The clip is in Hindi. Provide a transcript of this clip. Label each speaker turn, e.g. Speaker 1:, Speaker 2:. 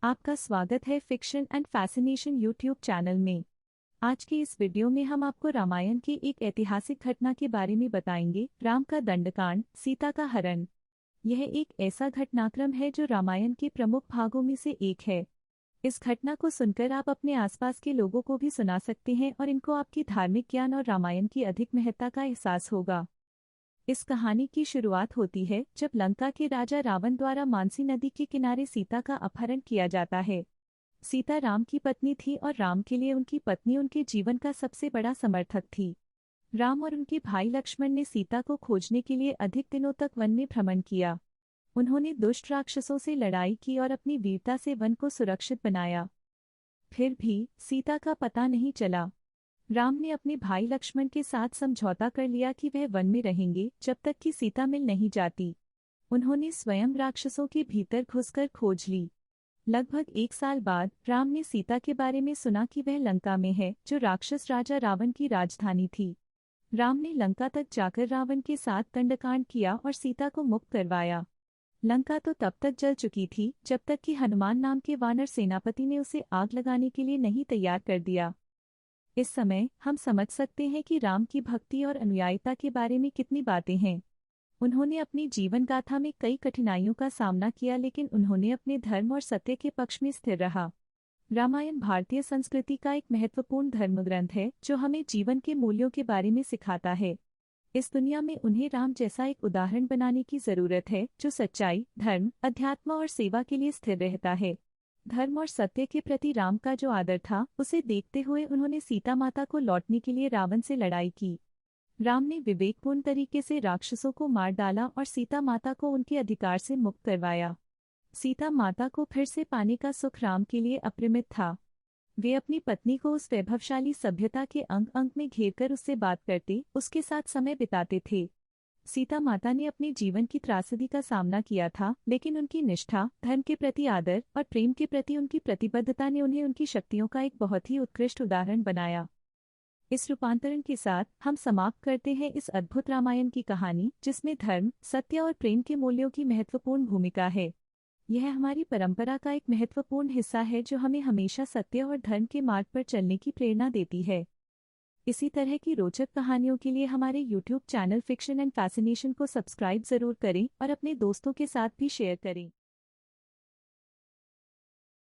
Speaker 1: आपका स्वागत है fiction and fascination YouTube channel में। आज की इस वीडियो में हम आपको रामायण की एक ऐतिहासिक घटना के बारे में बताएंगे, राम का दंडकांड, सीता का हरण। यह एक ऐसा घटनाक्रम है जो रामायण के प्रमुख भागों में से एक है। इस घटना को सुनकर आप अपने आसपास के लोगों को भी सुना सकते हैं और इनको आपकी धार्मिक ज्ञान और रामायण की अधिक महत्ता का एहसास होगा। इस कहानी की शुरुआत होती है जब लंका के राजा रावण द्वारा मानसी नदी के किनारे सीता का अपहरण किया जाता है। सीता राम की पत्नी थी और राम के लिए उनकी पत्नी उनके जीवन का सबसे बड़ा समर्थक थी। राम और उनके भाई लक्ष्मण ने सीता को खोजने के लिए अधिक दिनों तक वन में भ्रमण किया। उन्होंने दुष्ट राक्षसों से लड़ाई की और अपनी वीरता से वन को सुरक्षित बनाया। फिर भी सीता का पता नहीं चला। राम ने अपने भाई लक्ष्मण के साथ समझौता कर लिया कि वह वन में रहेंगे जब तक कि सीता मिल नहीं जाती। उन्होंने स्वयं राक्षसों के भीतर घुसकर खोज ली। लगभग 1 साल बाद राम ने सीता के बारे में सुना कि वह लंका में है, जो राक्षस राजा रावण की राजधानी थी। राम ने लंका तक जाकर रावण के साथ दंडकांड किया और सीता को मुक्त करवाया। लंका तो तब तक जल चुकी थी जब तक कि हनुमान नाम के वानर सेनापति ने उसे आग लगाने के लिए नहीं तैयार कर दिया। इस समय हम समझ सकते हैं कि राम की भक्ति और अनुयायिता के बारे में कितनी बातें हैं। उन्होंने अपनी जीवन गाथा में कई कठिनाइयों का सामना किया, लेकिन उन्होंने अपने धर्म और सत्य के पक्ष में स्थिर रहा। रामायण भारतीय संस्कृति का एक महत्वपूर्ण धर्मग्रंथ है जो हमें जीवन के मूल्यों के बारे में सिखाता है। इस दुनिया में उन्हें राम जैसा एक उदाहरण बनाने की जरूरत है जो सच्चाई, धर्म, अध्यात्म और सेवा के लिए स्थिर रहता है। धर्म और सत्य के प्रति राम का जो आदर था, उसे देखते हुए उन्होंने सीता माता को लौटने के लिए रावण से लड़ाई की। राम ने विवेकपूर्ण तरीके से राक्षसों को मार डाला और सीता माता को उनके अधिकार से मुक्त करवाया। सीता माता को फिर से पाने का सुख राम के लिए अपरिमित था। वे अपनी पत्नी को उस वैभवशाली सभ्यता के अंग अंग में घेरकर उससे बात करते, उसके साथ समय बिताते थे। सीता माता ने अपने जीवन की त्रासदी का सामना किया था, लेकिन उनकी निष्ठा, धर्म के प्रति आदर और प्रेम के प्रति उनकी प्रतिबद्धता ने उन्हें उनकी शक्तियों का एक बहुत ही उत्कृष्ट उदाहरण बनाया। इस रूपांतरण के साथ हम समाप्त करते हैं इस अद्भुत रामायण की कहानी, जिसमें धर्म, सत्य और प्रेम के मूल्यों की महत्वपूर्ण भूमिका है। यह हमारी परंपरा का एक महत्वपूर्ण हिस्सा है जो हमें हमेशा सत्य और धर्म के मार्ग पर चलने की प्रेरणा देती है। इसी तरह की रोचक कहानियों के लिए हमारे YouTube channel fiction and fascination को सब्सक्राइब जरूर करें और अपने दोस्तों के साथ भी शेयर करें।